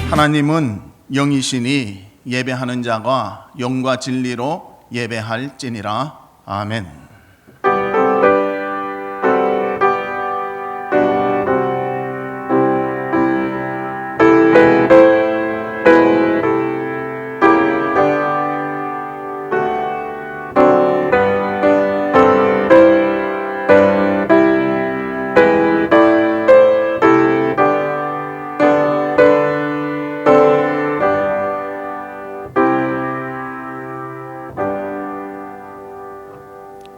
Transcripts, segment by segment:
하나님은 영이시니 예배하는 자가 영과 진리로 예배할지니라. 아멘.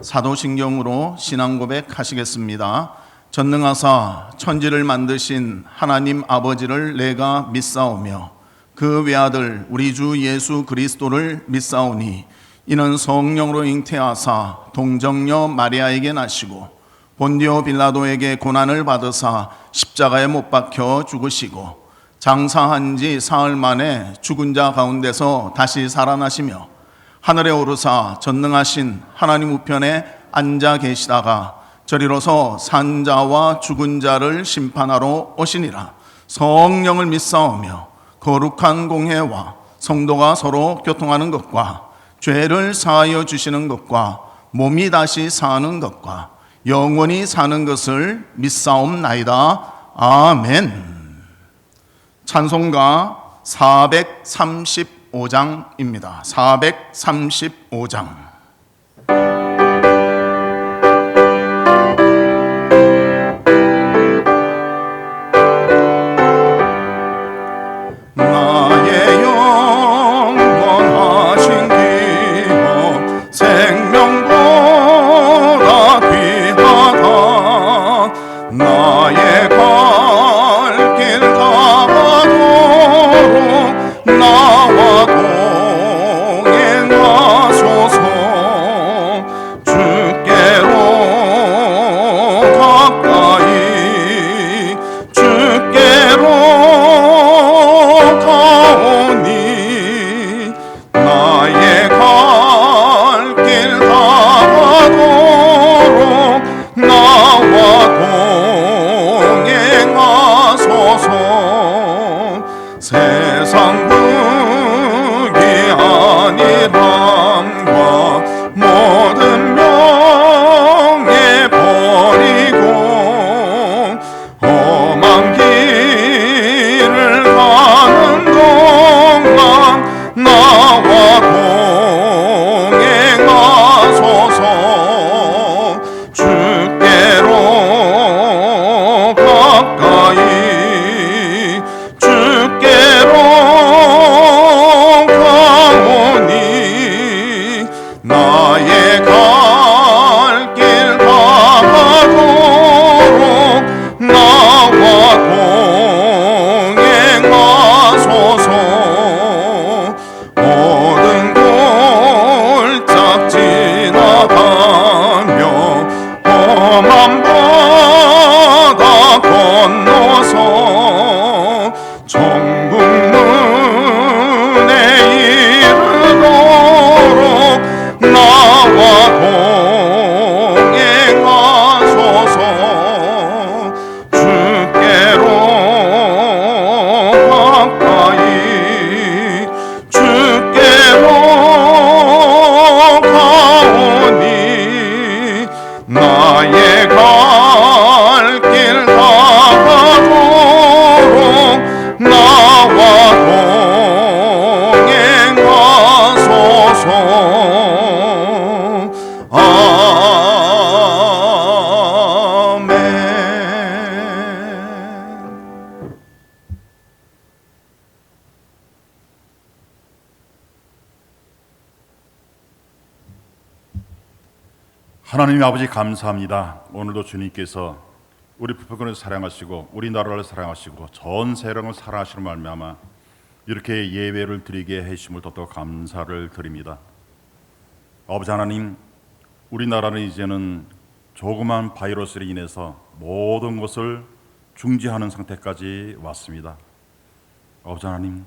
사도신경으로 신앙고백 하시겠습니다. 전능하사 천지를 만드신 하나님 아버지를 내가 믿사오며 그 외아들 우리 주 예수 그리스도를 믿사오니 이는 성령으로 잉태하사 동정녀 마리아에게 나시고 본디오 빌라도에게 고난을 받으사 십자가에 못 박혀 죽으시고 장사한 지 사흘 만에 죽은 자 가운데서 다시 살아나시며 하늘에 오르사 전능하신 하나님 우편에 앉아 계시다가 저리로서 산 자와 죽은 자를 심판하러 오시니라. 성령을 믿사오며 거룩한 공회와 성도가 서로 교통하는 것과 죄를 사하여 주시는 것과 몸이 다시 사는 것과 영원히 사는 것을 믿사옵나이다. 아멘. 찬송가 435장입니다. 435장. 나의 영원하신 기업 생명보다 귀하다. 나의 갈 길 가도록 나와 동행하소서. 주께로 가까이 주께로 가오니 나의 갈 길 가도록 나와 동행하소서. 세상 부귀한이람과 모든 명예 버리고 험한 길을 가는 동안 나와 동행하소서. 주께로 가까이 주께로 가오니 나의 갈 길 가도록 나와 동행하소서. 모든 골짝 지나가며 험한 바다 건너서 천국 문에 이르도록 나와 동행하소서. 주께로 가까이 주께로 가오니 나의 갈 길 가도록 나와 동행하소서. 아멘. 하나님 아버지 감사합니다. 오늘도 주님께서 우리 북한을 사랑하시고 우리나라를 사랑하시고 전 세상을 사랑하시는 말미암아 이렇게 예배를 드리게 해주심을 더더 감사를 드립니다. 아버지 하나님, 우리나라는 이제는 조그만 바이러스로 인해서 모든 것을 중지하는 상태까지 왔습니다. 아버지 하나님,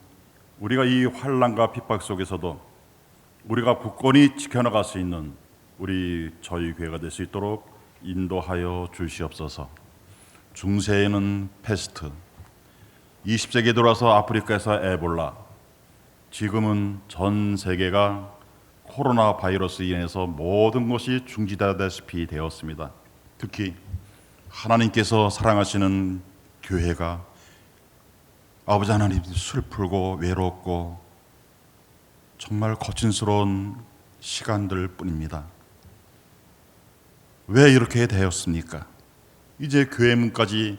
우리가 이 환난과 핍박 속에서도 우리가 굳건히 지켜나갈 수 있는 저희 교회가 될 수 있도록 인도하여 주시옵소서. 중세에는 패스트, 20세기에 들어와서 아프리카에서 에볼라, 지금은 전 세계가 코로나 바이러스로 인해서 모든 것이 중지되다시피 되었습니다. 특히 하나님께서 사랑하시는 교회가 아버지 하나님 슬프고 외롭고 정말 거친스러운 시간들 뿐입니다. 왜 이렇게 되었습니까? 이제 교회 문까지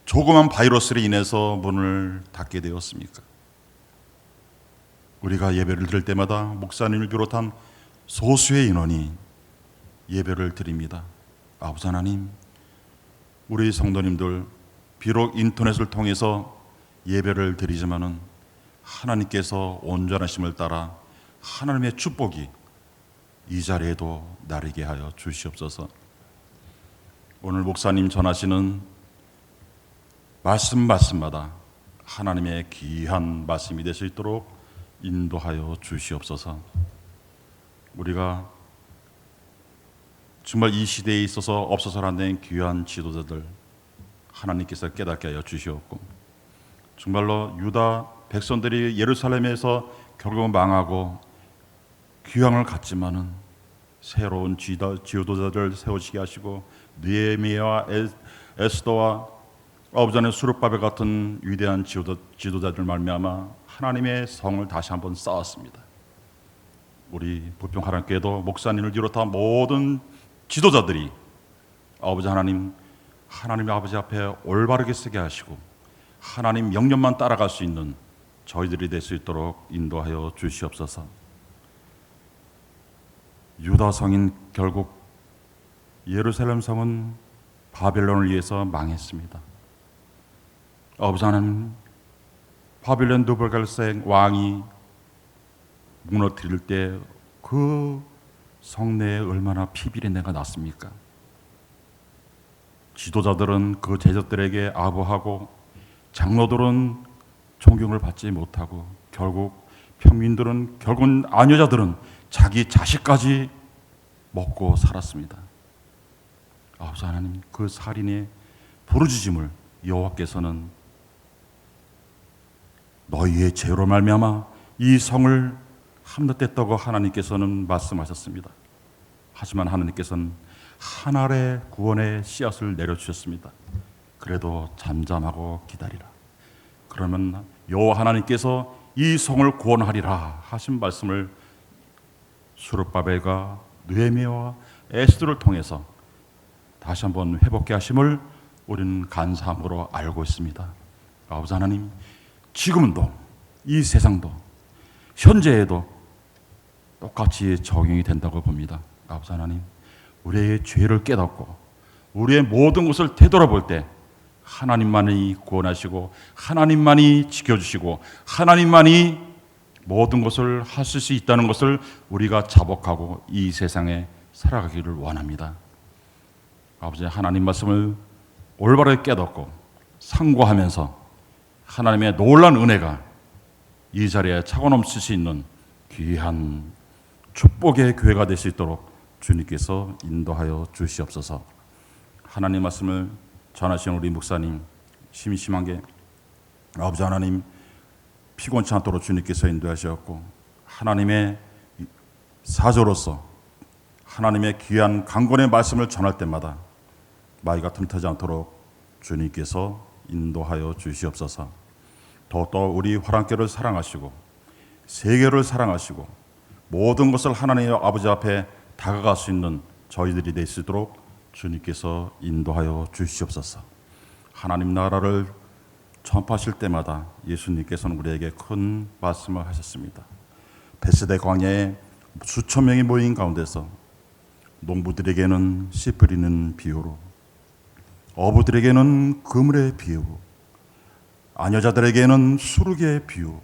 조그만 바이러스로 인해서 문을 닫게 되었습니까? 우리가 예배를 드릴 때마다 목사님을 비롯한 소수의 인원이 예배를 드립니다. 아버지 하나님, 우리 성도님들 비록 인터넷을 통해서 예배를 드리지만은 하나님께서 온전하심을 따라 하나님의 축복이 이 자리에도 나르게 하여 주시옵소서. 오늘 목사님 전하시는 말씀마다 하나님의 귀한 말씀이 될 수 있도록 인도하여 주시옵소서. 우리가 정말 이 시대에 있어서 없어서는 안 되는 귀한 지도자들 하나님께서 깨닫게 하여 주시옵고, 정말로 유다 백성들이 예루살렘에서 결국 망하고 귀향을 갔지만은 새로운 지도자들 세우시게 하시고 느헤미야와 에스더와 아버지 하나님 수르바벨 같은 위대한 지도자들 말미암아 하나님의 성을 다시 한번 쌓았습니다. 우리 부평 하나님께도 목사님을 비롯한 모든 지도자들이 아버지 하나님, 하나님의 아버지 앞에 올바르게 서게 하시고 하나님 명령만 따라갈 수 있는 저희들이 될 수 있도록 인도하여 주시옵소서. 유다 성인 결국 예루살렘 성은 바벨론을 위해서 망했습니다. 아버지 하나님, 바벨론 느부갓네살 왕이 무너뜨릴 때 그 성내에 얼마나 피비린내가 났습니까? 지도자들은 그 제자들에게 아부하고 장로들은 존경을 받지 못하고 결국 평민들은, 결국은 아녀자들은 자기 자식까지 먹고 살았습니다. 아버지 하나님, 그 살인의 부르짖음을 여호와께서는 너희의 죄로 말미암아 이 성을 함락됐다고 하나님께서는 말씀하셨습니다. 하지만 하나님께서는 하늘의 구원의 씨앗을 내려주셨습니다. 그래도 잠잠하고 기다리라. 그러면 여호와 하나님께서 이 성을 구원하리라 하신 말씀을 수르바벨과 느헤미야와 에스더를 통해서 다시 한번 회복케 하심을 우리는 간사함으로 알고 있습니다. 아버지 하나님, 지금도 이 세상도 현재에도 똑같이 적용이 된다고 봅니다. 아버지 하나님, 우리의 죄를 깨닫고 우리의 모든 것을 되돌아볼 때 하나님만이 구원하시고 하나님만이 지켜주시고 하나님만이 모든 것을 하실 수 있다는 것을 우리가 자복하고 이 세상에 살아가기를 원합니다. 아버지 하나님 말씀을 올바르게 깨닫고 상고하면서 하나님의 놀라운 은혜가 이 자리에 차고 넘칠 수 있는 귀한 축복의 교회가 될 수 있도록 주님께서 인도하여 주시옵소서. 하나님 말씀을 전하시는 우리 목사님 심심한 게 아버지 하나님 피곤치 않도록 주님께서 인도하셨고 하나님의 사조로서 하나님의 귀한 강권의 말씀을 전할 때마다 마이가 틈타지 않도록 주님께서 인도하여 주시옵소서. 더욱더 우리 화랑교를 사랑하시고 세계를 사랑하시고 모든 것을 하나님의 아버지 앞에 다가갈 수 있는 저희들이 될 수 있도록 주님께서 인도하여 주시옵소서. 하나님 나라를 전파하실 때마다 예수님께서는 우리에게 큰 말씀을 하셨습니다. 베세다 광야에 수천 명이 모인 가운데서 농부들에게는 씨 뿌리는 비유로, 어부들에게는 그물의 비유, 아녀자들에게는 수룩의 비유,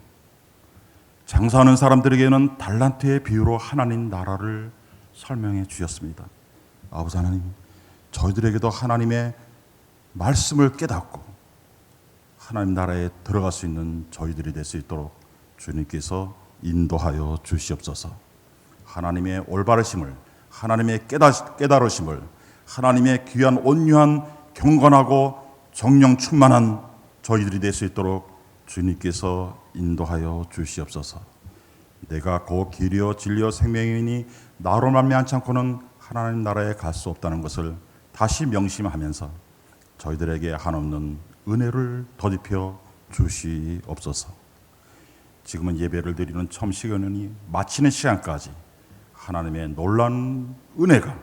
장사하는 사람들에게는 달란트의 비유로 하나님 나라를 설명해 주셨습니다. 아버지 하나님, 저희들에게도 하나님의 말씀을 깨닫고 하나님 나라에 들어갈 수 있는 저희들이 될 수 있도록 주님께서 인도하여 주시옵소서. 하나님의 올바르심을, 하나님의 깨달으심을, 하나님의 귀한 온유한 경건하고 정령 충만한 저희들이 될 수 있도록 주님께서 인도하여 주시옵소서. 내가 곧 길이요 진리요 생명이니 나로 말미암지 않고는 하나님 나라에 갈 수 없다는 것을 다시 명심하면서 저희들에게 한없는 은혜를 더입혀 주시옵소서. 지금은 예배를 드리는 처음 시간이니 마치는 시간까지 하나님의 놀라운 은혜가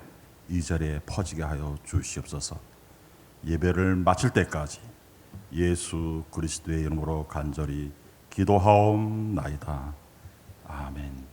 이 자리에 퍼지게 하여 주시옵소서. 예배를 마칠 때까지 예수 그리스도의 이름으로 간절히 기도하옵나이다. 아멘.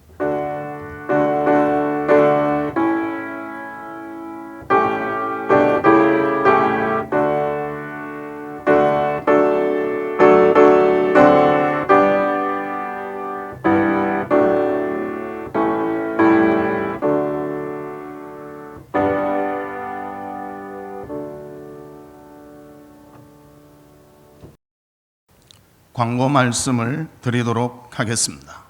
광고 말씀을 드리도록 하겠습니다.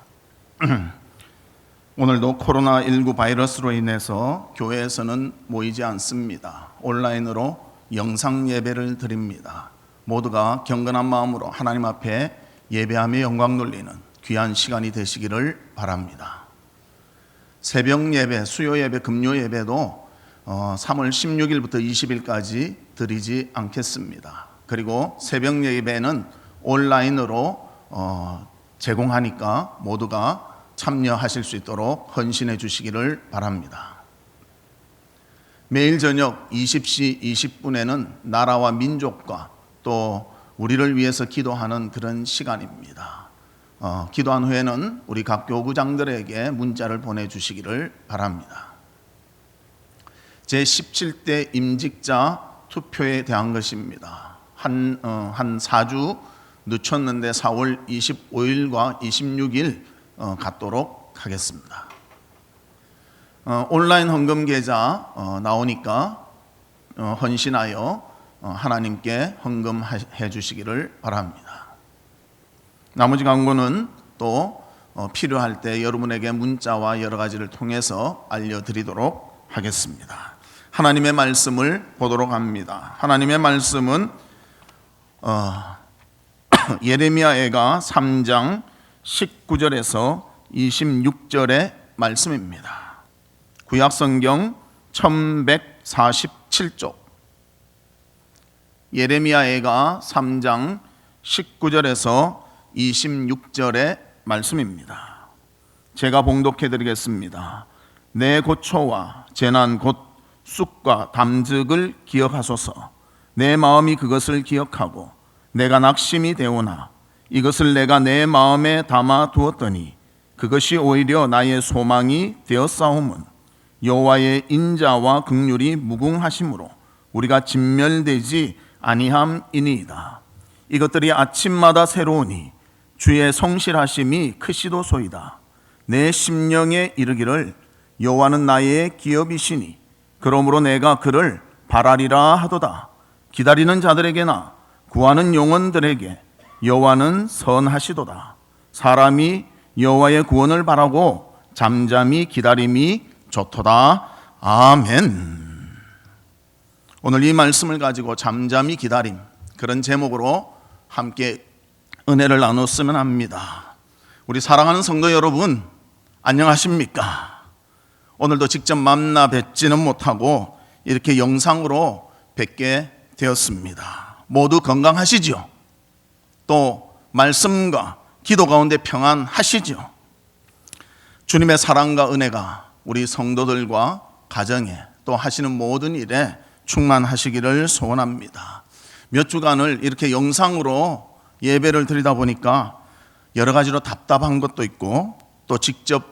오늘도 코로나19 바이러스로 인해서 교회에서는 모이지 않습니다. 온라인으로 영상 예배를 드립니다. 모두가 경건한 마음으로 하나님 앞에 예배하며 영광 돌리는 귀한 시간이 되시기를 바랍니다. 새벽 예배, 수요 예배, 금요 예배도 3월 16일부터 20일까지 드리지 않겠습니다. 그리고 새벽 예배는 온라인으로 제공하니까 모두가 참여하실 수 있도록 헌신해 주시기를 바랍니다. 매일 저녁 20시 20분에는 나라와 민족과 또 우리를 위해서 기도하는 그런 시간입니다. 기도한 후에는 우리 각 교구장들에게 문자를 보내주시기를 바랍니다. 제17대 임직자 투표에 대한 것입니다. 한 4주 늦췄는데 4월 25일과 26일 갖도록 하겠습니다. 온라인 헌금 계좌 나오니까 헌신하여 하나님께 헌금해 주시기를 바랍니다. 나머지 광고는 또 필요할 때 여러분에게 문자와 여러 가지를 통해서 알려드리도록 하겠습니다. 하나님의 말씀을 보도록 합니다. 하나님의 말씀은 예레미야애가 3장 19절에서 26절의 말씀입니다. 구약성경 1147쪽 예레미야애가 3장 19절에서 26절의 말씀입니다. 제가 봉독해 드리겠습니다. 내 고초와 재난 곧 쑥과 담즙을 기억하소서. 내 마음이 그것을 기억하고 내가 낙심이 되오나 이것을 내가 내 마음에 담아 두었더니 그것이 오히려 나의 소망이 되었사오문 여호와의 인자와 긍휼이 무궁하심으로 우리가 진멸되지 아니함이니이다. 이것들이 아침마다 새로우니 주의 성실하심이 크시도소이다. 내 심령에 이르기를 여호와는 나의 기업이시니 그러므로 내가 그를 바라리라 하도다. 기다리는 자들에게나 구하는 영혼들에게 여호와는 선하시도다. 사람이 여호와의 구원을 바라고 잠잠히 기다림이 좋도다. 아멘. 오늘 이 말씀을 가지고 잠잠히 기다림, 그런 제목으로 함께 은혜를 나눴으면 합니다. 우리 사랑하는 성도 여러분, 안녕하십니까? 오늘도 직접 만나 뵙지는 못하고 이렇게 영상으로 뵙게 되었습니다. 모두 건강하시죠? 또 말씀과 기도 가운데 평안하시죠? 주님의 사랑과 은혜가 우리 성도들과 가정에 또 하시는 모든 일에 충만하시기를 소원합니다. 몇 주간을 이렇게 영상으로 예배를 드리다 보니까 여러 가지로 답답한 것도 있고 또 직접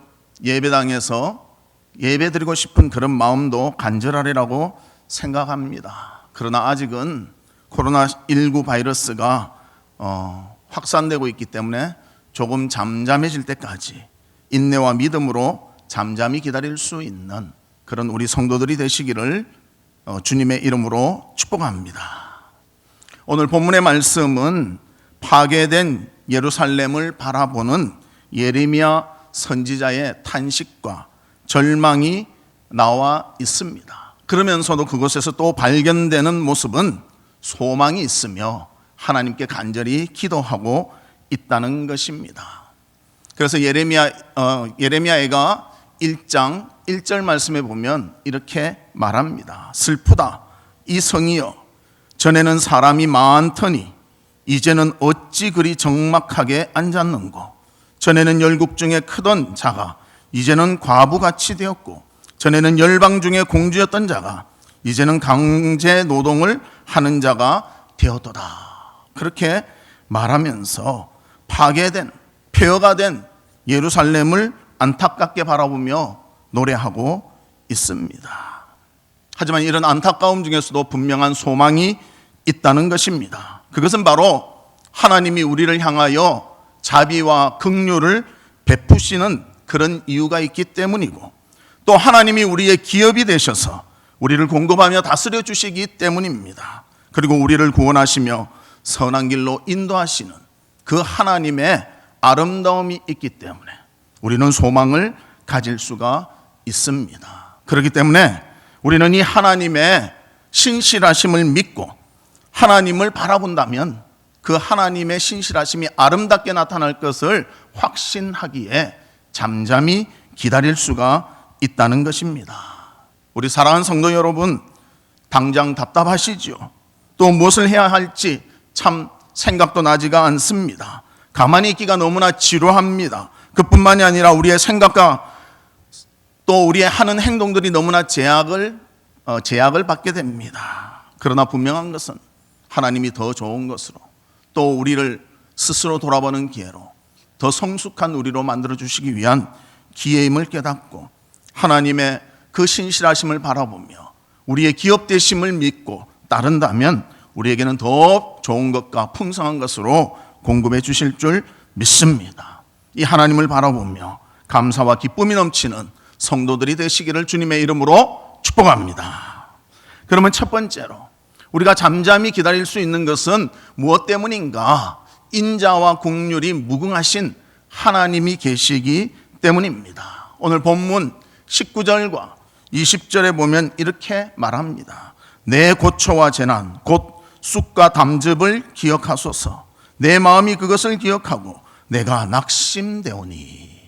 예배당에서 예배 드리고 싶은 그런 마음도 간절하리라고 생각합니다. 그러나 아직은 코로나19 바이러스가 확산되고 있기 때문에 조금 잠잠해질 때까지 인내와 믿음으로 잠잠히 기다릴 수 있는 그런 우리 성도들이 되시기를 주님의 이름으로 축복합니다. 오늘 본문의 말씀은 파괴된 예루살렘을 바라보는 예레미야 선지자의 탄식과 절망이 나와 있습니다. 그러면서도 그곳에서 또 발견되는 모습은 소망이 있으며 하나님께 간절히 기도하고 있다는 것입니다. 그래서 예레미야가 1장 1절 말씀에 보면 이렇게 말합니다. 슬프다 이 성이여, 전에는 사람이 많더니 이제는 어찌 그리 적막하게 앉았는고. 전에는 열국 중에 크던 자가 이제는 과부같이 되었고, 전에는 열방 중에 공주였던 자가 이제는 강제 노동을 하는 자가 되었도다. 그렇게 말하면서 파괴된, 폐허가 된 예루살렘을 안타깝게 바라보며 노래하고 있습니다. 하지만 이런 안타까움 중에서도 분명한 소망이 있다는 것입니다. 그것은 바로 하나님이 우리를 향하여 자비와 긍휼을 베푸시는 그런 이유가 있기 때문이고, 또 하나님이 우리의 기업이 되셔서 우리를 공급하며 다스려 주시기 때문입니다. 그리고 우리를 구원하시며 선한 길로 인도하시는 그 하나님의 아름다움이 있기 때문에 우리는 소망을 가질 수가 있습니다. 그렇기 때문에 우리는 이 하나님의 신실하심을 믿고 하나님을 바라본다면 그 하나님의 신실하심이 아름답게 나타날 것을 확신하기에 잠잠히 기다릴 수가 있다는 것입니다. 우리 사랑하는 성도 여러분, 당장 답답하시죠? 또 무엇을 해야 할지 참 생각도 나지가 않습니다. 가만히 있기가 너무나 지루합니다. 그뿐만이 아니라 우리의 생각과 또 우리의 하는 행동들이 너무나 제약을 받게 됩니다. 그러나 분명한 것은 하나님이 더 좋은 것으로, 또 우리를 스스로 돌아보는 기회로, 더 성숙한 우리로 만들어 주시기 위한 기회임을 깨닫고 하나님의 그 신실하심을 바라보며 우리의 기업되심을 믿고 따른다면 우리에게는 더 좋은 것과 풍성한 것으로 공급해 주실 줄 믿습니다. 이 하나님을 바라보며 감사와 기쁨이 넘치는 성도들이 되시기를 주님의 이름으로 축복합니다. 그러면 첫 번째로 우리가 잠잠히 기다릴 수 있는 것은 무엇 때문인가? 인자와 긍휼이 무궁하신 하나님이 계시기 때문입니다. 오늘 본문 19절과 20절에 보면 이렇게 말합니다. 내 고초와 재난 곧 쑥과 담즙을 기억하소서. 내 마음이 그것을 기억하고 내가 낙심되오니.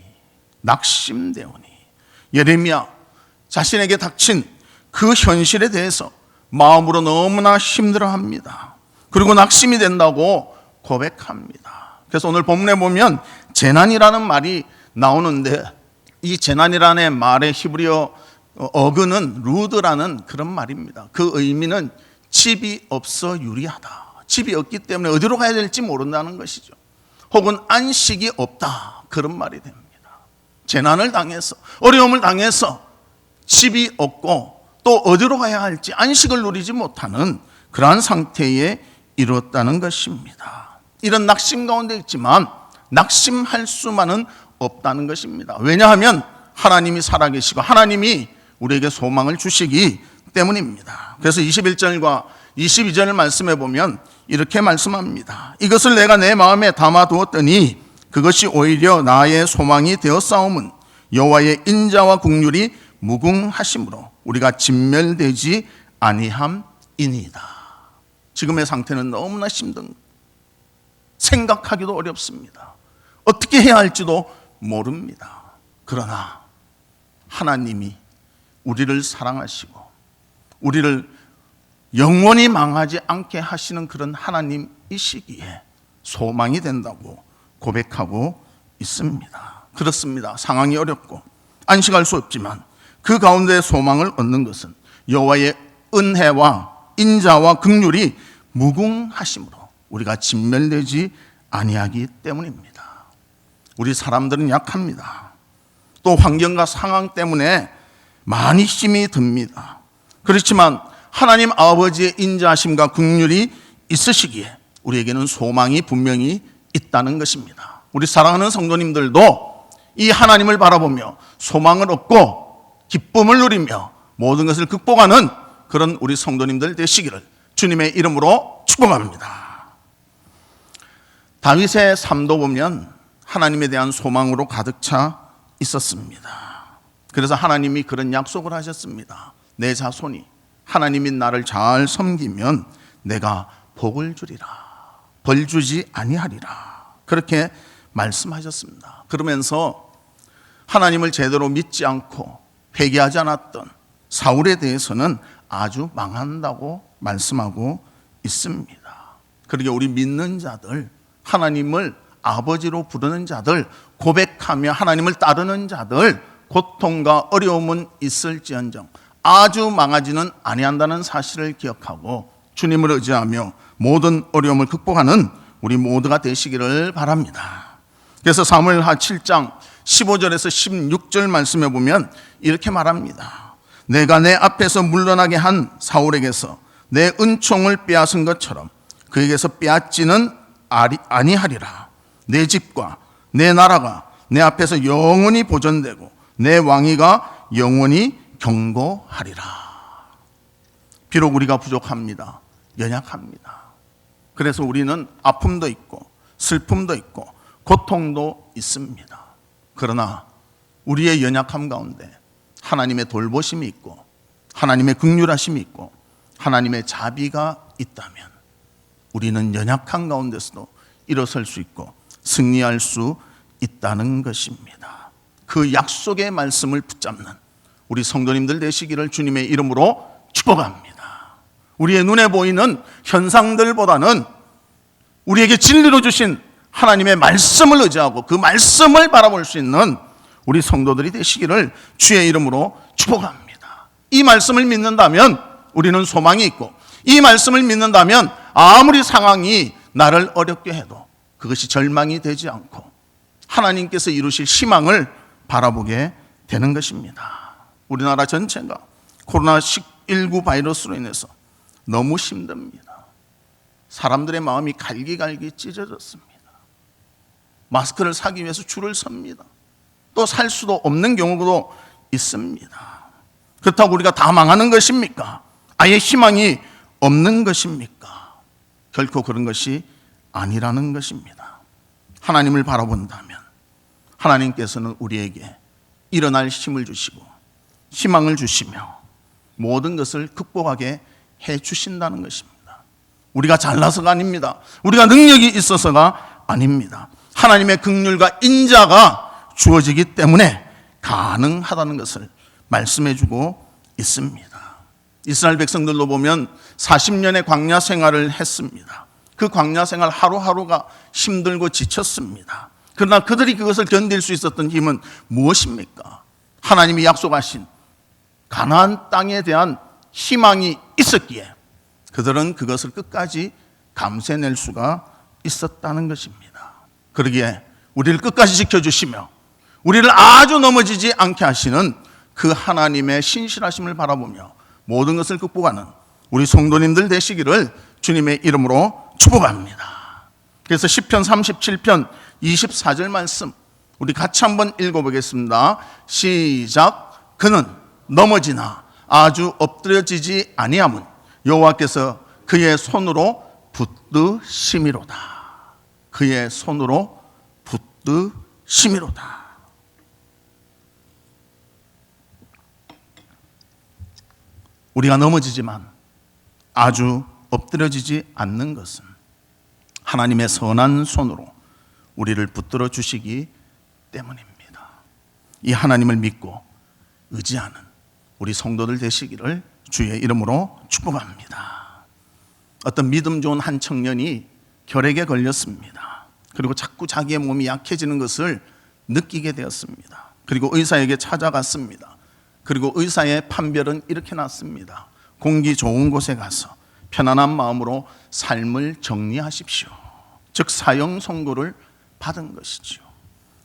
예레미야 자신에게 닥친 그 현실에 대해서 마음으로 너무나 힘들어합니다. 그리고 낙심이 된다고 고백합니다. 그래서 오늘 본문에 보면 재난이라는 말이 나오는데, 이 재난이라는 말의 히브리어 어근은 루드라는 그런 말입니다. 그 의미는 집이 없어 유리하다. 집이 없기 때문에 어디로 가야 될지 모른다는 것이죠. 혹은 안식이 없다, 그런 말이 됩니다. 재난을 당해서, 어려움을 당해서 집이 없고 또 어디로 가야 할지 안식을 누리지 못하는 그러한 상태에 이르렀다는 것입니다. 이런 낙심 가운데 있지만 낙심할 수만은 없다는 것입니다. 왜냐하면 하나님이 살아계시고 하나님이 우리에게 소망을 주시기 때문입니다. 그래서 21절과 22절을 말씀해 보면 이렇게 말씀합니다. 이것을 내가 내 마음에 담아두었더니 그것이 오히려 나의 소망이 되었사옴은 여호와의 인자와 긍휼이 무궁하심으로 우리가 진멸되지 아니함이니이다. 지금의 상태는 너무나 힘든, 생각하기도 어렵습니다. 어떻게 해야 할지도 모릅니다. 그러나 하나님이 우리를 사랑하시고 우리를 영원히 망하지 않게 하시는 그런 하나님이시기에 소망이 된다고 고백하고 있습니다. 그렇습니다. 상황이 어렵고 안식할 수 없지만 그 가운데 소망을 얻는 것은 여호와의 은혜와 인자와 긍휼이 무궁하심으로 우리가 진멸되지 아니하기 때문입니다. 우리 사람들은 약합니다. 또 환경과 상황 때문에 많이 힘이 듭니다. 그렇지만 하나님 아버지의 인자하심과 긍휼이 있으시기에 우리에게는 소망이 분명히 있다는 것입니다. 우리 사랑하는 성도님들도 이 하나님을 바라보며 소망을 얻고 기쁨을 누리며 모든 것을 극복하는 그런 우리 성도님들 되시기를 주님의 이름으로 축복합니다. 다윗의 삶도 보면 하나님에 대한 소망으로 가득 차 있었습니다. 그래서 하나님이 그런 약속을 하셨습니다. 내 자손이 하나님이 나를 잘 섬기면 내가 복을 주리라. 벌 주지 아니하리라. 그렇게 말씀하셨습니다. 그러면서 하나님을 제대로 믿지 않고 회개하지 않았던 사울에 대해서는 아주 망한다고 말씀하고 있습니다. 그러게 우리 믿는 자들, 하나님을 아버지로 부르는 자들, 고백하며 하나님을 따르는 자들, 고통과 어려움은 있을지언정 아주 망하지는 아니한다는 사실을 기억하고 주님을 의지하며 모든 어려움을 극복하는 우리 모두가 되시기를 바랍니다. 그래서 사무엘하 7장 15절에서 16절 말씀에 보면 이렇게 말합니다. 내가 내 앞에서 물러나게 한 사울에게서 내 은총을 빼앗은 것처럼 그에게서 빼앗지는 아니하리라. 내 집과 내 나라가 내 앞에서 영원히 보존되고 내 왕위가 영원히 경고하리라. 비록 우리가 부족합니다. 연약합니다. 그래서 우리는 아픔도 있고 슬픔도 있고 고통도 있습니다. 그러나 우리의 연약함 가운데 하나님의 돌보심이 있고 하나님의 긍휼하심이 있고 하나님의 자비가 있다면 우리는 연약한 가운데서도 일어설 수 있고 승리할 수 있다는 것입니다. 그 약속의 말씀을 붙잡는 우리 성도님들 되시기를 주님의 이름으로 축복합니다. 우리의 눈에 보이는 현상들보다는 우리에게 진리로 주신 하나님의 말씀을 의지하고 그 말씀을 바라볼 수 있는 우리 성도들이 되시기를 주의 이름으로 축복합니다. 이 말씀을 믿는다면 우리는 소망이 있고 이 말씀을 믿는다면 아무리 상황이 나를 어렵게 해도 그것이 절망이 되지 않고 하나님께서 이루실 희망을 바라보게 되는 것입니다. 우리나라 전체가 코로나19 바이러스로 인해서 너무 힘듭니다. 사람들의 마음이 갈기갈기 찢어졌습니다. 마스크를 사기 위해서 줄을 섭니다. 또 살 수도 없는 경우도 있습니다. 그렇다고 우리가 다 망하는 것입니까? 아예 희망이 없는 것입니까? 결코 그런 것이 아니라는 것입니다. 하나님을 바라본다면 하나님께서는 우리에게 일어날 힘을 주시고 희망을 주시며 모든 것을 극복하게 해 주신다는 것입니다. 우리가 잘나서가 아닙니다. 우리가 능력이 있어서가 아닙니다. 하나님의 긍휼과 인자가 주어지기 때문에 가능하다는 것을 말씀해 주고 있습니다. 이스라엘 백성들로 보면 40년의 광야 생활을 했습니다. 그 광야 생활 하루하루가 힘들고 지쳤습니다. 그러나 그들이 그것을 견딜 수 있었던 힘은 무엇입니까? 하나님이 약속하신 가나안 땅에 대한 희망이 있었기에 그들은 그것을 끝까지 감내낼 수가 있었다는 것입니다. 그러기에 우리를 끝까지 지켜주시며 우리를 아주 넘어지지 않게 하시는 그 하나님의 신실하심을 바라보며 모든 것을 극복하는 우리 성도님들 되시기를 주님의 이름으로 축복합니다. 그래서 시편 37편 24절 말씀 우리 같이 한번 읽어보겠습니다. 시작. 그는 넘어지나 아주 엎드려지지 아니함은 여호와께서 그의 손으로 붙드심이로다. 그의 손으로 붙드심이로다. 우리가 넘어지지만 아주 엎드려지지 않는 것은 하나님의 선한 손으로 우리를 붙들어 주시기 때문입니다. 이 하나님을 믿고 의지하는 우리 성도들 되시기를 주의 이름으로 축복합니다. 어떤 믿음 좋은 한 청년이 결핵에 걸렸습니다. 그리고 자꾸 자기의 몸이 약해지는 것을 느끼게 되었습니다. 그리고 의사에게 찾아갔습니다. 그리고 의사의 판별은 이렇게 났습니다. 공기 좋은 곳에 가서 편안한 마음으로 삶을 정리하십시오. 즉 사형 선고를 받은 것이죠.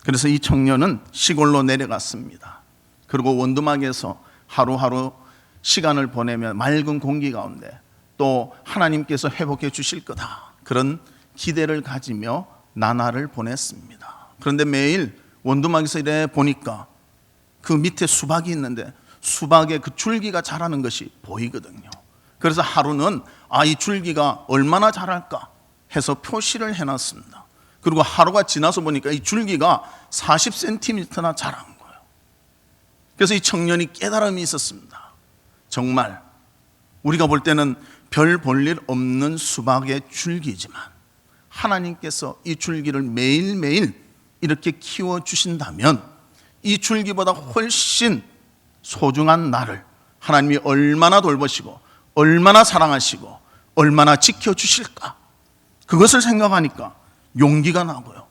그래서 이 청년은 시골로 내려갔습니다. 그리고 원두막에서 하루하루 시간을 보내며 맑은 공기 가운데 또 하나님께서 회복해 주실 거다, 그런 기대를 가지며 나날을 보냈습니다. 그런데 매일 원두막에서 이래 보니까 그 밑에 수박이 있는데 수박에 그 줄기가 자라는 것이 보이거든요. 그래서 하루는 이 줄기가 얼마나 자랄까 해서 표시를 해놨습니다. 그리고 하루가 지나서 보니까 이 줄기가 40cm나 자란 거예요. 그래서 이 청년이 깨달음이 있었습니다. 정말 우리가 볼 때는 별 볼일 없는 수박의 줄기지만 하나님께서 이 줄기를 매일매일 이렇게 키워주신다면 이 줄기보다 훨씬 소중한 나를 하나님이 얼마나 돌보시고 얼마나 사랑하시고 얼마나 지켜주실까, 그것을 생각하니까 용기가 나고요,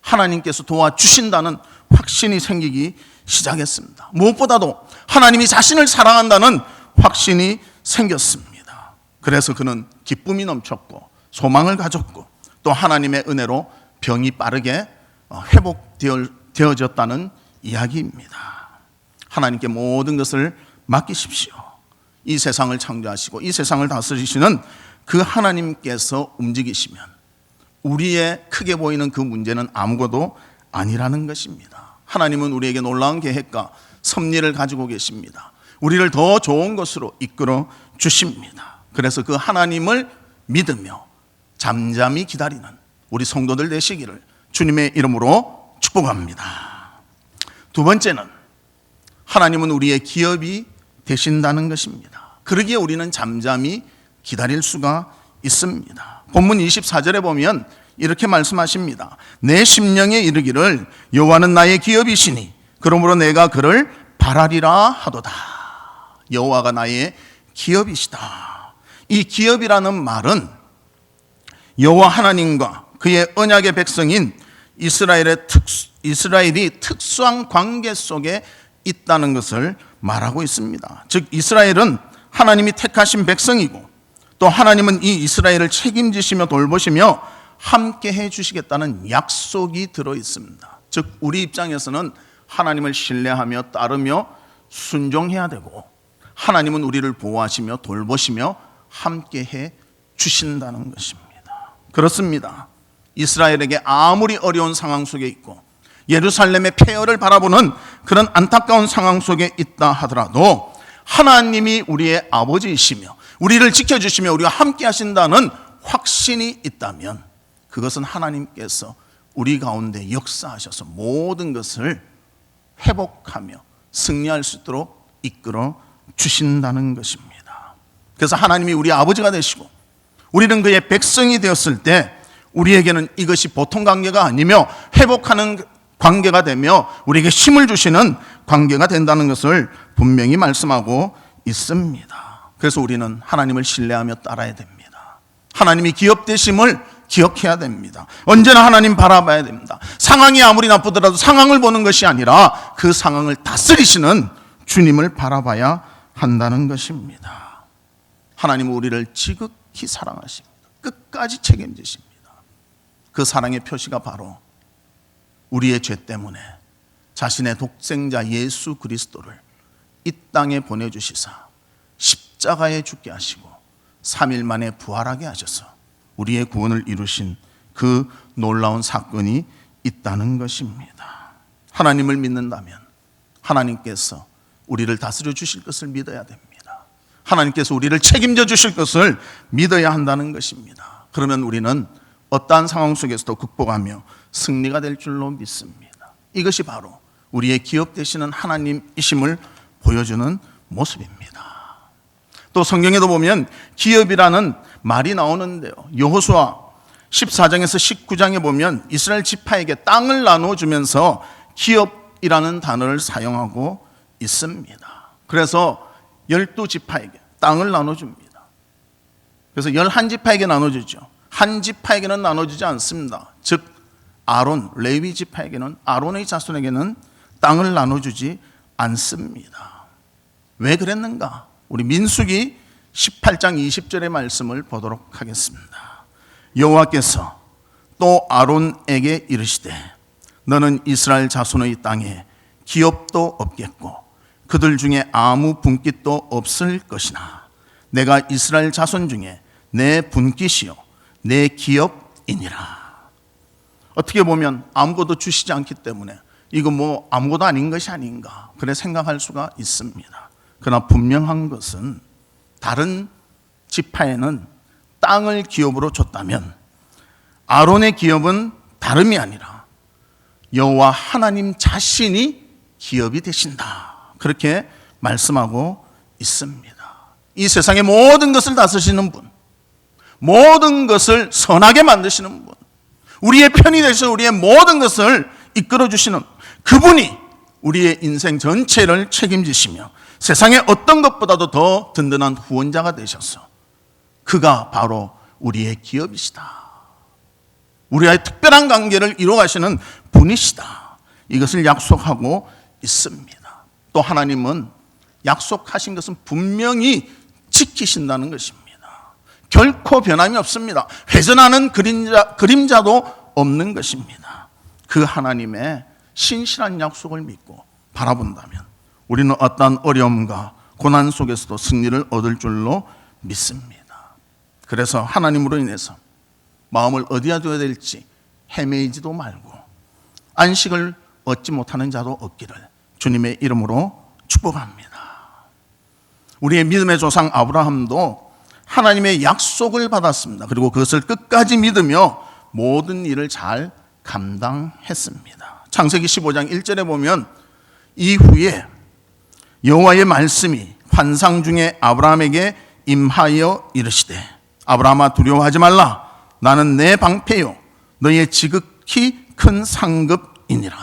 하나님께서 도와주신다는 확신이 생기기 시작했습니다. 무엇보다도 하나님이 자신을 사랑한다는 확신이 생겼습니다. 그래서 그는 기쁨이 넘쳤고 소망을 가졌고 또 하나님의 은혜로 병이 빠르게 회복되어졌다는 이야기입니다. 하나님께 모든 것을 맡기십시오. 이 세상을 창조하시고 이 세상을 다스리시는 그 하나님께서 움직이시면 우리의 크게 보이는 그 문제는 아무것도 아니라는 것입니다. 하나님은 우리에게 놀라운 계획과 섭리를 가지고 계십니다. 우리를 더 좋은 것으로 이끌어 주십니다. 그래서 그 하나님을 믿으며 잠잠히 기다리는 우리 성도들 되시기를 주님의 이름으로 축복합니다. 두 번째는 하나님은 우리의 기업이 되신다는 것입니다. 그러기에 우리는 잠잠히 기다릴 수가 있습니다. 본문 24절에 보면 이렇게 말씀하십니다. 내 심령에 이르기를 여호와는 나의 기업이시니 그러므로 내가 그를 바라리라 하도다. 여호와가 나의 기업이시다. 이 기업이라는 말은 여호와 하나님과 그의 언약의 백성인 이스라엘이 특수한 관계 속에 있다는 것을 말하고 있습니다. 즉 이스라엘은 하나님이 택하신 백성이고 또 하나님은 이 이스라엘을 책임지시며 돌보시며 함께 해주시겠다는 약속이 들어 있습니다. 즉 우리 입장에서는 하나님을 신뢰하며 따르며 순종해야 되고 하나님은 우리를 보호하시며 돌보시며 함께 해 주신다는 것입니다. 그렇습니다. 이스라엘에게 아무리 어려운 상황 속에 있고 예루살렘의 폐허를 바라보는 그런 안타까운 상황 속에 있다 하더라도 하나님이 우리의 아버지이시며 우리를 지켜주시며 우리와 함께 하신다는 확신이 있다면 그것은 하나님께서 우리 가운데 역사하셔서 모든 것을 회복하며 승리할 수 있도록 이끌어 주신다는 것입니다. 그래서 하나님이 우리 아버지가 되시고 우리는 그의 백성이 되었을 때 우리에게는 이것이 보통 관계가 아니며 회복하는 관계가 되며 우리에게 힘을 주시는 관계가 된다는 것을 분명히 말씀하고 있습니다. 그래서 우리는 하나님을 신뢰하며 따라야 됩니다. 하나님이 기업되심을 기억해야 됩니다. 언제나 하나님 바라봐야 됩니다. 상황이 아무리 나쁘더라도 상황을 보는 것이 아니라 그 상황을 다스리시는 주님을 바라봐야 한다는 것입니다. 하나님은 우리를 지극히 사랑하십니다. 끝까지 책임지십니다. 그 사랑의 표시가 바로 우리의 죄 때문에 자신의 독생자 예수 그리스도를 이 땅에 보내주시사 십자가에 죽게 하시고 3일 만에 부활하게 하셔서 우리의 구원을 이루신 그 놀라운 사건이 있다는 것입니다. 하나님을 믿는다면 하나님께서 우리를 다스려 주실 것을 믿어야 됩니다. 하나님께서 우리를 책임져 주실 것을 믿어야 한다는 것입니다. 그러면 우리는 어떠한 상황 속에서도 극복하며 승리가 될 줄로 믿습니다. 이것이 바로 우리의 기업 되시는 하나님이심을 보여주는 모습입니다. 또 성경에도 보면 기업이라는 말이 나오는데요. 여호수아 14장에서 19장에 보면 이스라엘 지파에게 땅을 나눠주면서 기업이라는 단어를 사용하고 있습니다. 그래서 12지파에게 땅을 나눠줍니다. 그래서 11지파에게 나눠주죠. 한 지파에게는 나눠주지 않습니다. 즉 아론, 레위 지파에게는, 아론의 자손에게는 땅을 나눠주지 않습니다. 왜 그랬는가? 우리 민수기 18장 20절의 말씀을 보도록 하겠습니다. 여호와께서 또 아론에게 이르시되 너는 이스라엘 자손의 땅에 기업도 없겠고 그들 중에 아무 분깃도 없을 것이나 내가 이스라엘 자손 중에 내 분깃이요 내 기업이니라. 어떻게 보면 아무것도 주시지 않기 때문에 이거 뭐 아무것도 아닌 것이 아닌가 그래 생각할 수가 있습니다. 그러나 분명한 것은 다른 지파에는 땅을 기업으로 줬다면 아론의 기업은 다름이 아니라 여호와 하나님 자신이 기업이 되신다. 그렇게 말씀하고 있습니다. 이 세상의 모든 것을 다스리시는 분, 모든 것을 선하게 만드시는 분, 우리의 편이 되셔서 우리의 모든 것을 이끌어 주시는 그분이 우리의 인생 전체를 책임지시며 세상의 어떤 것보다도 더 든든한 후원자가 되셔서 그가 바로 우리의 기업이시다. 우리와의 특별한 관계를 이루어가시는 분이시다. 이것을 약속하고 있습니다. 또 하나님은 약속하신 것은 분명히 지키신다는 것입니다. 결코 변함이 없습니다. 회전하는 그림자도 없는 것입니다. 그 하나님의 신실한 약속을 믿고 바라본다면 우리는 어떠한 어려움과 고난 속에서도 승리를 얻을 줄로 믿습니다. 그래서 하나님으로 인해서 마음을 어디에 둬야 될지 헤매이지도 말고 안식을 얻지 못하는 자도 없기를 주님의 이름으로 축복합니다. 우리의 믿음의 조상 아브라함도 하나님의 약속을 받았습니다. 그리고 그것을 끝까지 믿으며 모든 일을 잘 감당했습니다. 창세기 15장 1절에 보면 이후에 여호와의 말씀이 환상 중에 아브라함에게 임하여 이르시되 아브라함아 두려워하지 말라. 나는 내 방패요 너희의 지극히 큰 상급이니라.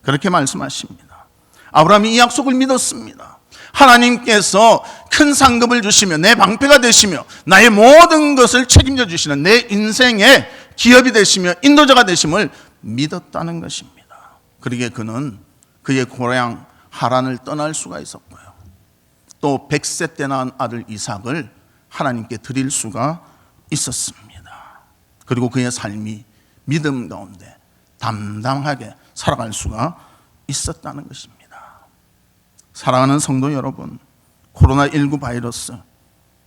그렇게 말씀하십니다. 아브라함이 이 약속을 믿었습니다. 하나님께서 큰 상급을 주시며 내 방패가 되시며 나의 모든 것을 책임져 주시는 내 인생의 기업이 되시며 인도자가 되심을 믿었다는 것입니다. 그러기에 그는 그의 고향 하란을 떠날 수가 있었고요. 또 100세 때 낳은 아들 이삭을 하나님께 드릴 수가 있었습니다. 그리고 그의 삶이 믿음 가운데 담담하게 살아갈 수가 있었다는 것입니다. 사랑하는 성도 여러분, 코로나19 바이러스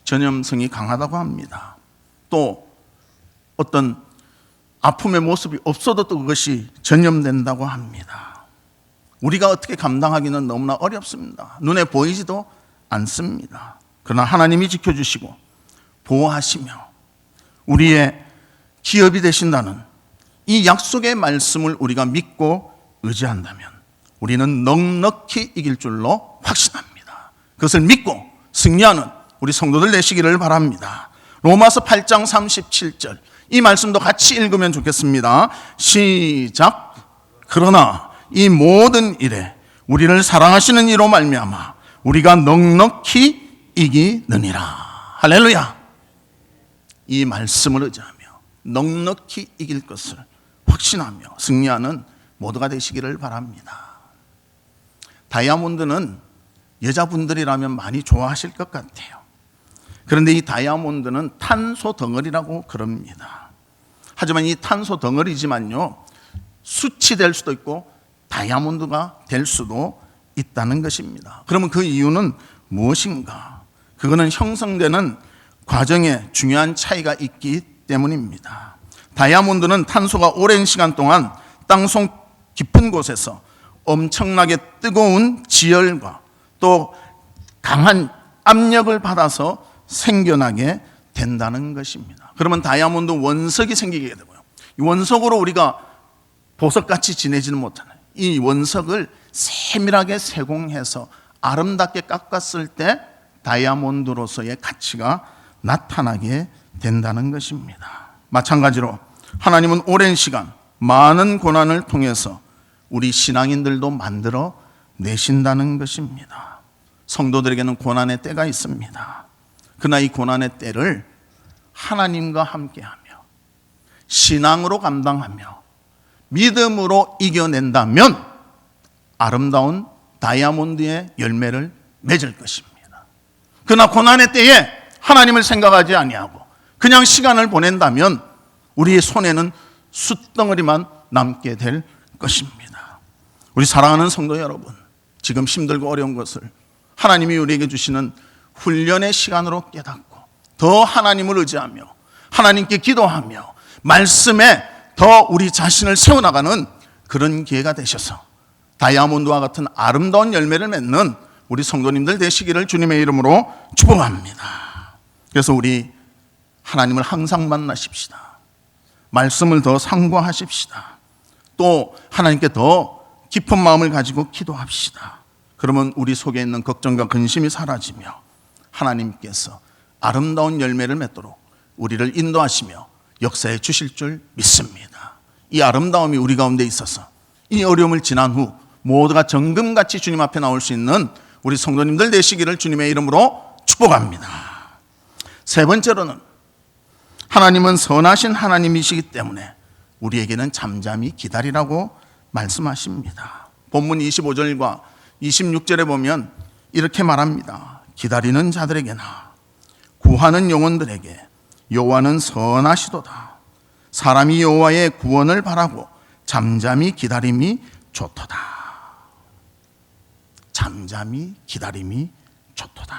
전염성이 강하다고 합니다. 또 어떤 아픔의 모습이 없어도 또 그것이 전염된다고 합니다. 우리가 어떻게 감당하기는 너무나 어렵습니다. 눈에 보이지도 않습니다. 그러나 하나님이 지켜주시고 보호하시며 우리의 기업이 되신다는 이 약속의 말씀을 우리가 믿고 의지한다면 우리는 넉넉히 이길 줄로 확신합니다. 그것을 믿고 승리하는 우리 성도들 되시기를 바랍니다. 로마서 8장 37절 이 말씀도 같이 읽으면 좋겠습니다. 시작. 그러나 이 모든 일에 우리를 사랑하시는 이로 말미암아 우리가 넉넉히 이기느니라. 할렐루야. 이 말씀을 의지하며 넉넉히 이길 것을 확신하며 승리하는 모두가 되시기를 바랍니다. 다이아몬드는 여자분들이라면 많이 좋아하실 것 같아요. 그런데 이 다이아몬드는 탄소 덩어리라고 그럽니다. 하지만 이 탄소 덩어리지만요, 숯이 될 수도 있고 다이아몬드가 될 수도 있다는 것입니다. 그러면 그 이유는 무엇인가? 그거는 형성되는 과정에 중요한 차이가 있기 때문입니다. 다이아몬드는 탄소가 오랜 시간 동안 땅속 깊은 곳에서 엄청나게 뜨거운 지열과 또 강한 압력을 받아서 생겨나게 된다는 것입니다. 그러면 다이아몬드 원석이 생기게 되고요. 이 원석으로 우리가 보석같이 지내지는 못하는 이 원석을 세밀하게 세공해서 아름답게 깎았을 때 다이아몬드로서의 가치가 나타나게 된다는 것입니다. 마찬가지로 하나님은 오랜 시간 많은 고난을 통해서 우리 신앙인들도 만들어 내신다는 것입니다. 성도들에게는 고난의 때가 있습니다. 그러나 이 고난의 때를 하나님과 함께하며 신앙으로 감당하며 믿음으로 이겨낸다면 아름다운 다이아몬드의 열매를 맺을 것입니다. 그러나 고난의 때에 하나님을 생각하지 아니하고 그냥 시간을 보낸다면 우리의 손에는 숯덩어리만 남게 될 것입니다. 우리 사랑하는 성도 여러분, 지금 힘들고 어려운 것을 하나님이 우리에게 주시는 훈련의 시간으로 깨닫고 더 하나님을 의지하며 하나님께 기도하며 말씀에 더 우리 자신을 세워나가는 그런 기회가 되셔서 다이아몬드와 같은 아름다운 열매를 맺는 우리 성도님들 되시기를 주님의 이름으로 축복합니다. 그래서 우리 하나님을 항상 만나십시다. 말씀을 더 상고하십시다. 또 하나님께 더 깊은 마음을 가지고 기도합시다. 그러면 우리 속에 있는 걱정과 근심이 사라지며 하나님께서 아름다운 열매를 맺도록 우리를 인도하시며 역사해 주실 줄 믿습니다. 이 아름다움이 우리 가운데 있어서 이 어려움을 지난 후 모두가 정금같이 주님 앞에 나올 수 있는 우리 성도님들 되시기를 주님의 이름으로 축복합니다. 세 번째로는 하나님은 선하신 하나님이시기 때문에 우리에게는 잠잠히 기다리라고 말씀하십니다. 본문 25절과 26절에 보면 이렇게 말합니다. 기다리는 자들에게나 구하는 영혼들에게 여호와는 선하시도다. 사람이 여호와의 구원을 바라고 잠잠히 기다림이 좋도다. 잠잠히 기다림이 좋도다.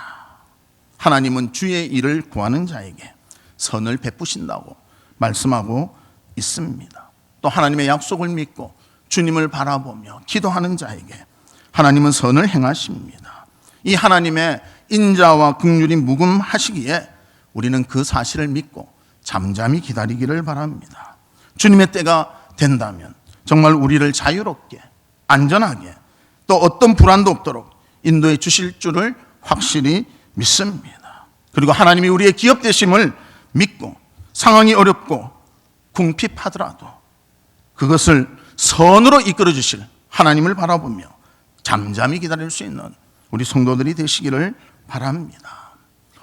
하나님은 주의 일을 구하는 자에게 선을 베푸신다고 말씀하고 있습니다. 또 하나님의 약속을 믿고 주님을 바라보며 기도하는 자에게 하나님은 선을 행하십니다. 이 하나님의 인자와 긍휼이 무금하시기에 우리는 그 사실을 믿고 잠잠히 기다리기를 바랍니다. 주님의 때가 된다면 정말 우리를 자유롭게 안전하게 또 어떤 불안도 없도록 인도해 주실 줄을 확실히 믿습니다. 그리고 하나님이 우리의 기업 되심을 믿고 상황이 어렵고 궁핍하더라도 그것을 선으로 이끌어 주실 하나님을 바라보며 잠잠히 기다릴 수 있는 우리 성도들이 되시기를 바랍니다.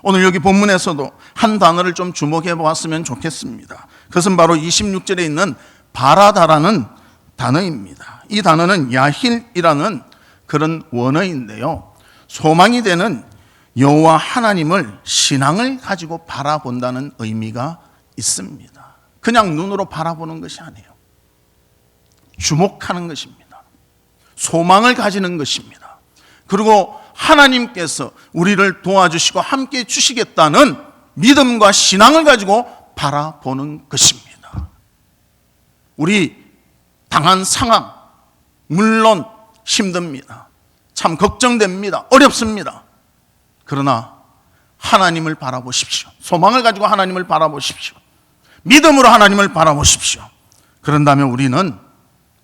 오늘 여기 본문에서도 한 단어를 좀 주목해 보았으면 좋겠습니다. 그것은 바로 26절에 있는 바라다라는 단어입니다. 이 단어는 야힐이라는 그런 원어인데요, 소망이 되는 여호와 하나님을 신앙을 가지고 바라본다는 의미가 있습니다. 그냥 눈으로 바라보는 것이 아니에요. 주목하는 것입니다. 소망을 가지는 것입니다. 그리고 하나님께서 우리를 도와주시고 함께 주시겠다는 믿음과 신앙을 가지고 바라보는 것입니다. 우리 당한 상황 물론 힘듭니다. 참 걱정됩니다. 어렵습니다. 그러나 하나님을 바라보십시오. 소망을 가지고 하나님을 바라보십시오. 믿음으로 하나님을 바라보십시오. 그런다면 우리는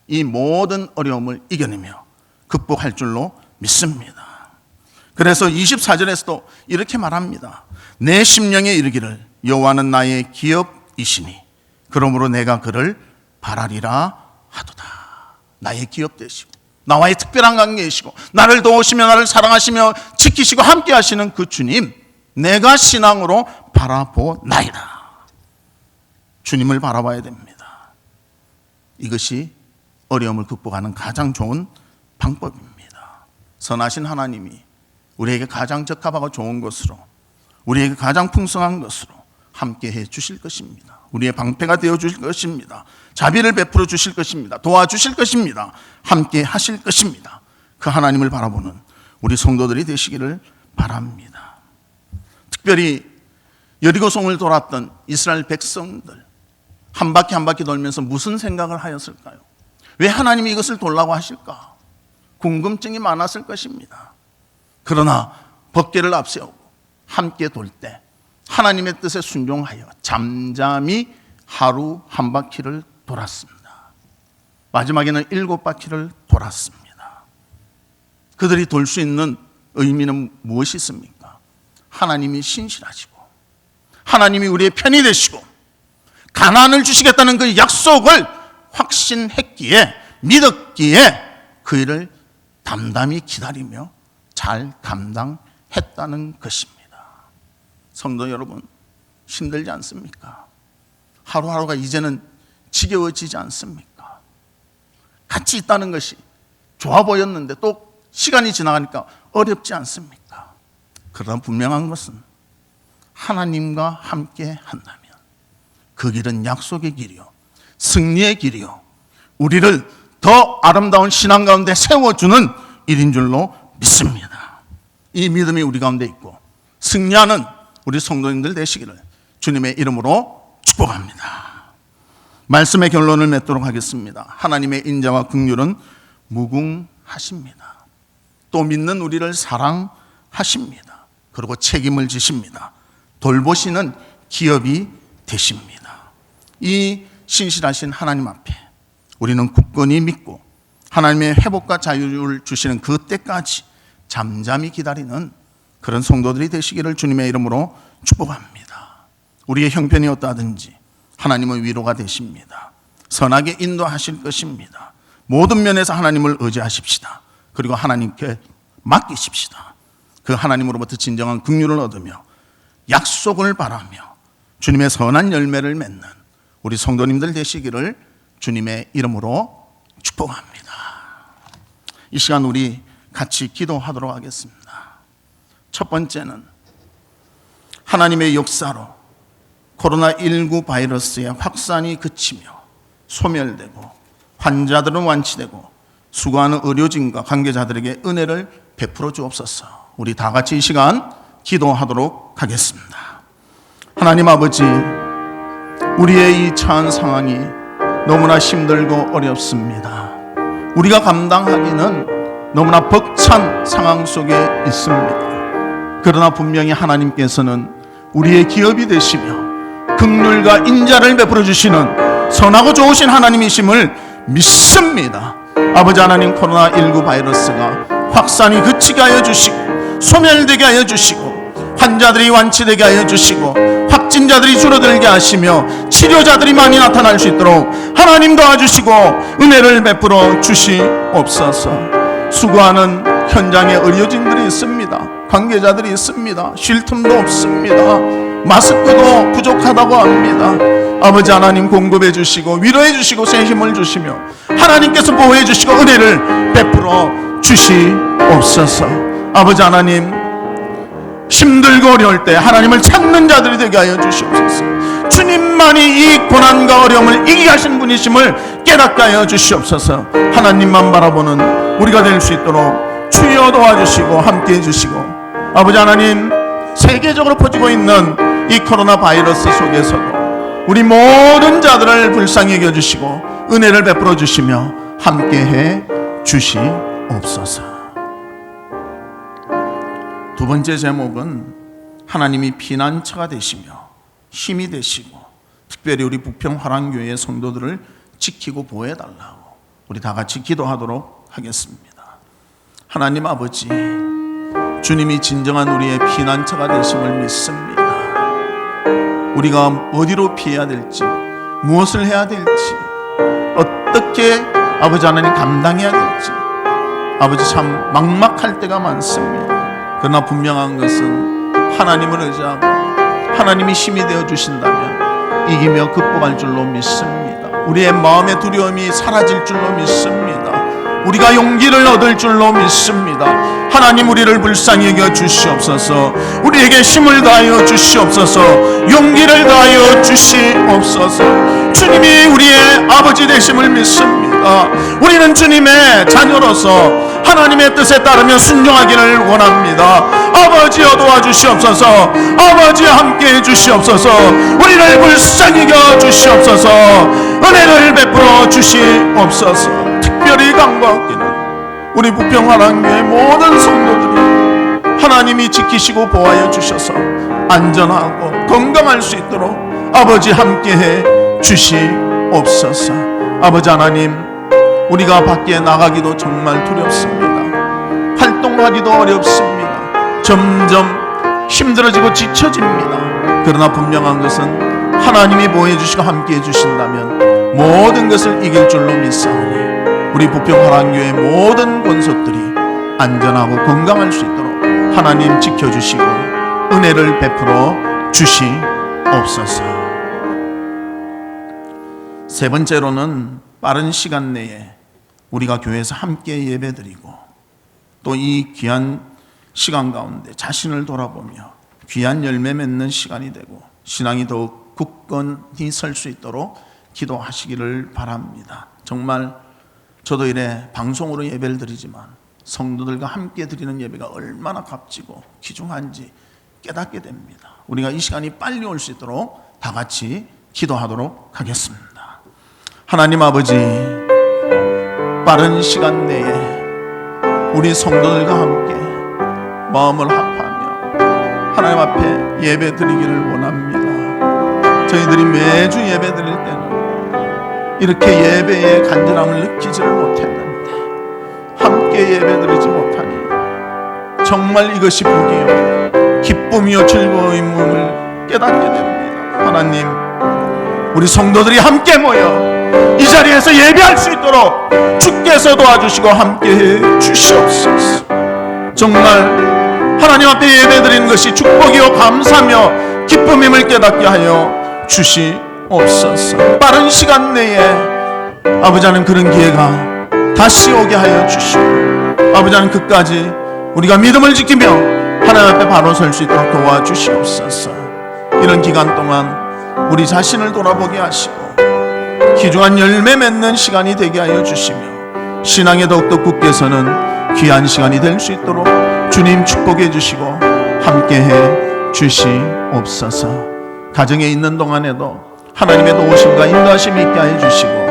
이 모든 어려움을 이겨내며 극복할 줄로 믿습니다. 그래서 24절에서도 이렇게 말합니다. 내 심령에 이르기를 여호와는 나의 기업이시니 그러므로 내가 그를 바라리라 하도다. 나의 기업 되시고 나와의 특별한 관계이시고 나를 도우시며 나를 사랑하시며 지키시고 함께 하시는 그 주님, 내가 신앙으로 바라보나이다. 주님을 바라봐야 됩니다. 이것이 어려움을 극복하는 가장 좋은 방법입니다. 선하신 하나님이 우리에게 가장 적합하고 좋은 것으로, 우리에게 가장 풍성한 것으로 함께 해 주실 것입니다. 우리의 방패가 되어 주실 것입니다. 자비를 베풀어 주실 것입니다. 도와주실 것입니다. 함께 하실 것입니다. 그 하나님을 바라보는 우리 성도들이 되시기를 바랍니다. 특별히 여리고성을 돌았던 이스라엘 백성들, 한 바퀴 한 바퀴 돌면서 무슨 생각을 하였을까요? 왜 하나님이 이것을 돌라고 하실까? 궁금증이 많았을 것입니다. 그러나 법궤를 앞세우고 함께 돌 때 하나님의 뜻에 순종하여 잠잠히 하루 한 바퀴를 돌았습니다. 마지막에는 7바퀴를 돌았습니다. 그들이 돌 수 있는 의미는 무엇이 있습니까? 하나님이 신실하시고 하나님이 우리의 편이 되시고 가나안을 주시겠다는 그 약속을 확신했기에, 믿었기에 그 일을 담담히 기다리며 잘 감당했다는 것입니다. 성도 여러분, 힘들지 않습니까? 하루하루가 이제는 지겨워지지 않습니까? 같이 있다는 것이 좋아 보였는데 또 시간이 지나가니까 어렵지 않습니까? 그러나 분명한 것은 하나님과 함께 한다면 그 길은 약속의 길이요, 승리의 길이요, 우리를 더 아름다운 신앙 가운데 세워주는 일인 줄로 믿습니다. 이 믿음이 우리 가운데 있고 승리하는 우리 성도님들 되시기를 주님의 이름으로 축복합니다. 말씀의 결론을 맺도록 하겠습니다. 하나님의 인자와 긍휼은 무궁하십니다. 또 믿는 우리를 사랑하십니다. 그리고 책임을 지십니다. 돌보시는 기업이 되십니다. 이 신실하신 하나님 앞에 우리는 굳건히 믿고 하나님의 회복과 자유를 주시는 그 때까지 잠잠히 기다리는 그런 성도들이 되시기를 주님의 이름으로 축복합니다. 우리의 형편이 어떠하든지 하나님은 위로가 되십니다. 선하게 인도하실 것입니다. 모든 면에서 하나님을 의지하십시다. 그리고 하나님께 맡기십시다. 그 하나님으로부터 진정한 긍휼을 얻으며 약속을 바라며 주님의 선한 열매를 맺는 우리 성도님들 되시기를 주님의 이름으로 축복합니다. 이 시간 우리 같이 기도하도록 하겠습니다. 첫 번째는 하나님의 역사로 코로나19 바이러스의 확산이 그치며 소멸되고 환자들은 완치되고 수고하는 의료진과 관계자들에게 은혜를 베풀어 주옵소서. 우리 다 같이 이 시간 기도하도록 하겠습니다. 하나님 아버지, 우리의 이 처한 상황이 너무나 힘들고 어렵습니다. 우리가 감당하기는 너무나 벅찬 상황 속에 있습니다. 그러나 분명히 하나님께서는 우리의 기업이 되시며 긍휼과 인자를 베풀어 주시는 선하고 좋으신 하나님이심을 믿습니다. 아버지 하나님, 코로나19 바이러스가 확산이 그치게 하여 주시고 소멸되게 하여 주시고 환자들이 완치되게 하여 주시고 확진자들이 줄어들게 하시며 치료자들이 많이 나타날 수 있도록 하나님 도와주시고 은혜를 베풀어 주시옵소서. 수고하는 현장에 의료진들이 있습니다. 관계자들이 있습니다. 쉴 틈도 없습니다. 마스크도 부족하다고 합니다. 아버지 하나님, 공급해 주시고 위로해 주시고 새 힘을 주시며 하나님께서 보호해 주시고 은혜를 베풀어 주시옵소서. 아버지 하나님, 힘들고 어려울 때 하나님을 찾는 자들이 되게 하여 주시옵소서. 주님만이 이 고난과 어려움을 이기게 하신 분이심을 깨닫게 하여 주시옵소서. 하나님만 바라보는 우리가 될 수 있도록 주여 도와주시고 함께해 주시고, 아버지 하나님, 세계적으로 퍼지고 있는 이 코로나 바이러스 속에서도 우리 모든 자들을 불쌍히 여겨주시고 은혜를 베풀어 주시며 함께해 주시옵소서. 두 번째 제목은 하나님이 피난처가 되시며 힘이 되시고 특별히 우리 부평 화랑교회 성도들을 지키고 보호해달라고 우리 다 같이 기도하도록 하겠습니다. 하나님 아버지, 주님이 진정한 우리의 피난처가 되심을 믿습니다. 우리가 어디로 피해야 될지, 무엇을 해야 될지, 어떻게 아버지 하나님 감당해야 될지 아버지 참 막막할 때가 많습니다. 그러나 분명한 것은 하나님을 의지하고 하나님이 힘이 되어 주신다면 이기며 극복할 줄로 믿습니다. 우리의 마음의 두려움이 사라질 줄로 믿습니다. 우리가 용기를 얻을 줄로 믿습니다. 하나님, 우리를 불쌍히 여겨 주시옵소서. 우리에게 힘을 다하여 주시옵소서. 용기를 다하여 주시옵소서. 주님이 우리의 아버지 되심을 믿습니다. 우리는 주님의 자녀로서 하나님의 뜻에 따르며 순종하기를 원합니다. 아버지여 도와주시옵소서. 아버지여 함께해 주시옵소서. 우리를 불쌍히 여겨 주시옵소서. 은혜를 베풀어 주시옵소서. 특별히 간구하기는 우리 부평 화랑교회 모든 성도들이 하나님이 지키시고 보호하여 주셔서 안전하고 건강할 수 있도록 아버지 함께해 주시옵소서. 아버지 하나님, 우리가 밖에 나가기도 정말 두렵습니다. 활동하기도 어렵습니다. 점점 힘들어지고 지쳐집니다. 그러나 분명한 것은 하나님이 보호해 주시고 함께해 주신다면 모든 것을 이길 줄로 믿사오니 우리 부평 화랑교회 모든 권속들이 안전하고 건강할 수 있도록 하나님 지켜주시고 은혜를 베풀어 주시옵소서. 세 번째로는 빠른 시간 내에 우리가 교회에서 함께 예배드리고 또 이 귀한 시간 가운데 자신을 돌아보며 귀한 열매 맺는 시간이 되고 신앙이 더욱 굳건히 설 수 있도록 기도하시기를 바랍니다. 정말 저도 이래 방송으로 예배를 드리지만 성도들과 함께 드리는 예배가 얼마나 값지고 귀중한지 깨닫게 됩니다. 우리가 이 시간이 빨리 올 수 있도록 다 같이 기도하도록 하겠습니다. 하나님 아버지, 빠른 시간 내에 우리 성도들과 함께 마음을 합하며 하나님 앞에 예배 드리기를 원합니다. 저희들이 매주 예배 드릴 때는 이렇게 예배의 간절함을 느끼지를 못했는데 함께 예배드리지 못하니 정말 이것이 복이요 기쁨이요 즐거움임을 깨닫게 됩니다. 하나님, 우리 성도들이 함께 모여 이 자리에서 예배할 수 있도록 주께서 도와주시고 함께해 주시옵소서. 정말 하나님 앞에 예배드리는 것이 축복이요 감사며 기쁨임을 깨닫게 하여 주시옵소서. 빠른 시간 내에 아버지 하나님 그런 기회가 다시 오게 하여 주시고, 아버지 하나님 끝까지 우리가 믿음을 지키며 하나님 앞에 바로 설 수 있도록 도와주시옵소서. 이런 기간 동안 우리 자신을 돌아보게 하시고 귀중한 열매 맺는 시간이 되게 하여 주시며 신앙에 더욱더 굳게 서는 귀한 시간이 될 수 있도록 주님 축복해 주시고 함께해 주시옵소서. 가정에 있는 동안에도 하나님의 도우심과 인도하심이 있게 하여 주시고,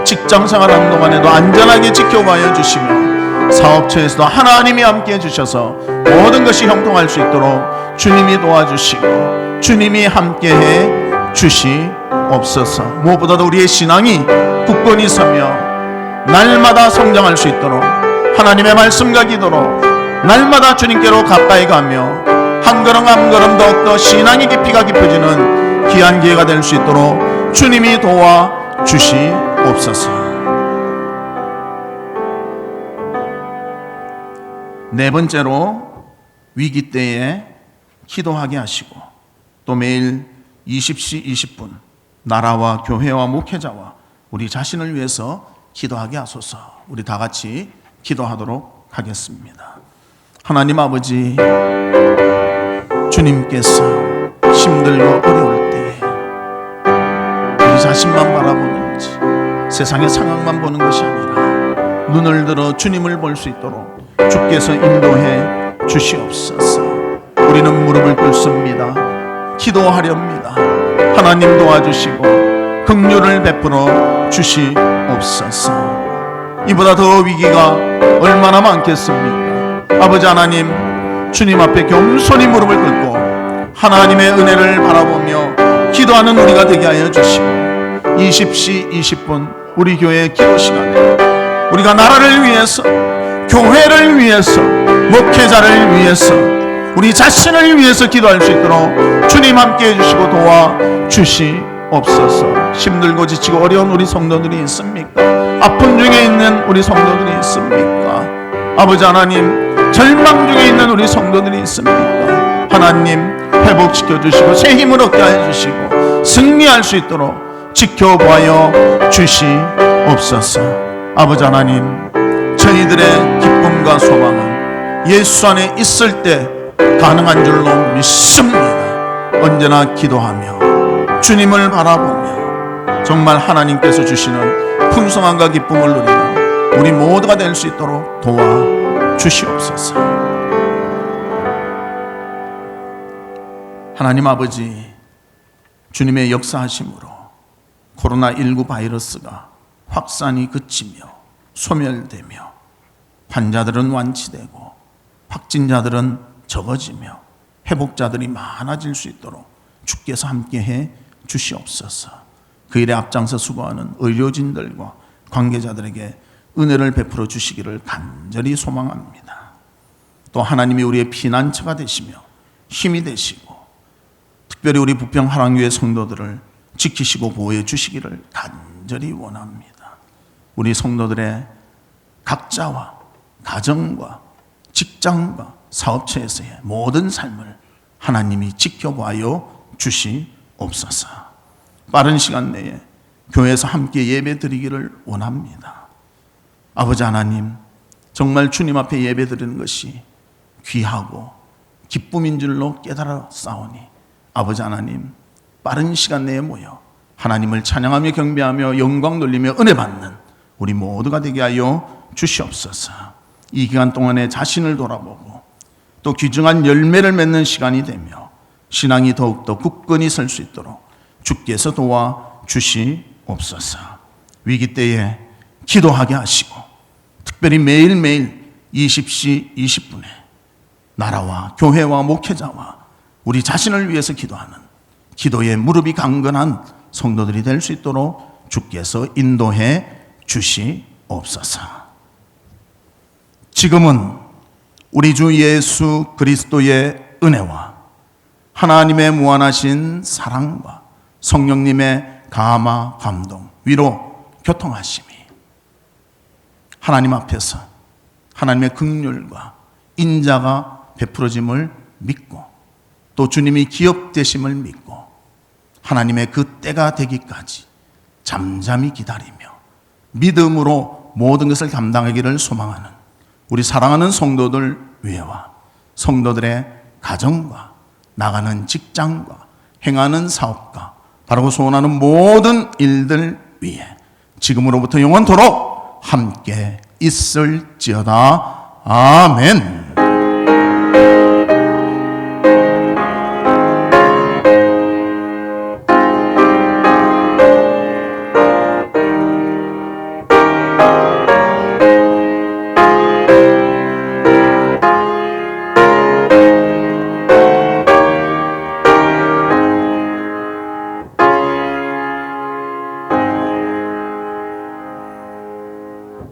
직장 생활하는 동안에도 안전하게 지켜봐야 주시며, 사업처에서도 하나님이 함께해 주셔서 모든 것이 형통할 수 있도록 주님이 도와주시고 주님이 함께해 주시옵소서. 무엇보다도 우리의 신앙이 굳건히 서며 날마다 성장할 수 있도록 하나님의 말씀과 기도로 날마다 주님께로 가까이 가며 한 걸음 한 걸음 더욱더 신앙의 깊이가 깊어지는 귀한 기회가 될 수 있도록 주님이 도와주시옵소서. 네 번째로, 위기 때에 기도하게 하시고 또 매일 20시 20분 나라와 교회와 목회자와 우리 자신을 위해서 기도하게 하소서. 우리 다 같이 기도하도록 하겠습니다. 하나님 아버지, 주님께서 힘들고 어려울 때에 우리 자신만 바라보는지 세상의 상황만 보는 것이 아니라 눈을 들어 주님을 볼 수 있도록 주께서 인도해 주시옵소서. 우리는 무릎을 꿇습니다. 기도하렵니다. 하나님 도와주시고 긍휼을 베풀어 주시옵소서. 이보다 더 위기가 얼마나 많겠습니까? 아버지 하나님, 주님 앞에 겸손히 무릎을 꿇고 하나님의 은혜를 바라보며 기도하는 우리가 되게 하여 주시고, 20시 20분 우리 교회의 기도 시간에 우리가 나라를 위해서, 교회를 위해서, 목회자를 위해서, 우리 자신을 위해서 기도할 수 있도록 주님 함께 해주시고 도와주시옵소서. 힘들고 지치고 어려운 우리 성도들이 있습니까? 아픈 중에 있는 우리 성도들이 있습니까? 아버지 하나님, 절망 중에 있는 우리 성도들이 있습니까? 하나님 회복시켜 주시고 새 힘을 얻게 해 주시고 승리할 수 있도록 지켜보아 주시옵소서. 아버지 하나님, 저희들의 기쁨과 소망은 예수 안에 있을 때 가능한 줄로 믿습니다. 언제나 기도하며 주님을 바라보며 정말 하나님께서 주시는 풍성함과 기쁨을 누리는 우리 모두가 될 수 있도록 도와주시옵소서. 하나님 아버지, 주님의 역사하심으로 코로나19 바이러스가 확산이 그치며 소멸되며 환자들은 완치되고 확진자들은 적어지며 회복자들이 많아질 수 있도록 주께서 함께해 주시옵소서. 그 일에 앞장서 수고하는 의료진들과 관계자들에게 은혜를 베풀어 주시기를 간절히 소망합니다. 또 하나님이 우리의 피난처가 되시며 힘이 되시고 특별히 우리 부평 하랑교회 성도들을 지키시고 보호해 주시기를 간절히 원합니다. 우리 성도들의 각자와 가정과 직장과 사업처에서의 모든 삶을 하나님이 지켜봐요 주시옵소서. 빠른 시간 내에 교회에서 함께 예배 드리기를 원합니다. 아버지 하나님, 정말 주님 앞에 예배 드리는 것이 귀하고 기쁨인 줄로 깨달아 싸우니 아버지 하나님, 빠른 시간 내에 모여 하나님을 찬양하며 경배하며 영광 돌리며 은혜 받는 우리 모두가 되게 하여 주시옵소서. 이 기간 동안에 자신을 돌아보고 또 귀중한 열매를 맺는 시간이 되며 신앙이 더욱더 굳건히 설 수 있도록 주께서 도와주시옵소서. 위기 때에 기도하게 하시고 특별히 매일매일 20시 20분에 나라와 교회와 목회자와 우리 자신을 위해서 기도하는 기도에 무릎이 강건한 성도들이 될 수 있도록 주께서 인도해 주시옵소서. 지금은 우리 주 예수 그리스도의 은혜와 하나님의 무한하신 사랑과 성령님의 감화, 감동, 위로, 교통하심이 하나님 앞에서 하나님의 긍휼과 인자가 베풀어짐을 믿고 또 주님이 기업되심을 믿고 하나님의 그 때가 되기까지 잠잠히 기다리며 믿음으로 모든 것을 감당하기를 소망하는 우리 사랑하는 성도들 위에와 성도들의 가정과 나가는 직장과 행하는 사업과 바라고 소원하는 모든 일들 위에 지금으로부터 영원토록 함께 있을지어다. 아멘.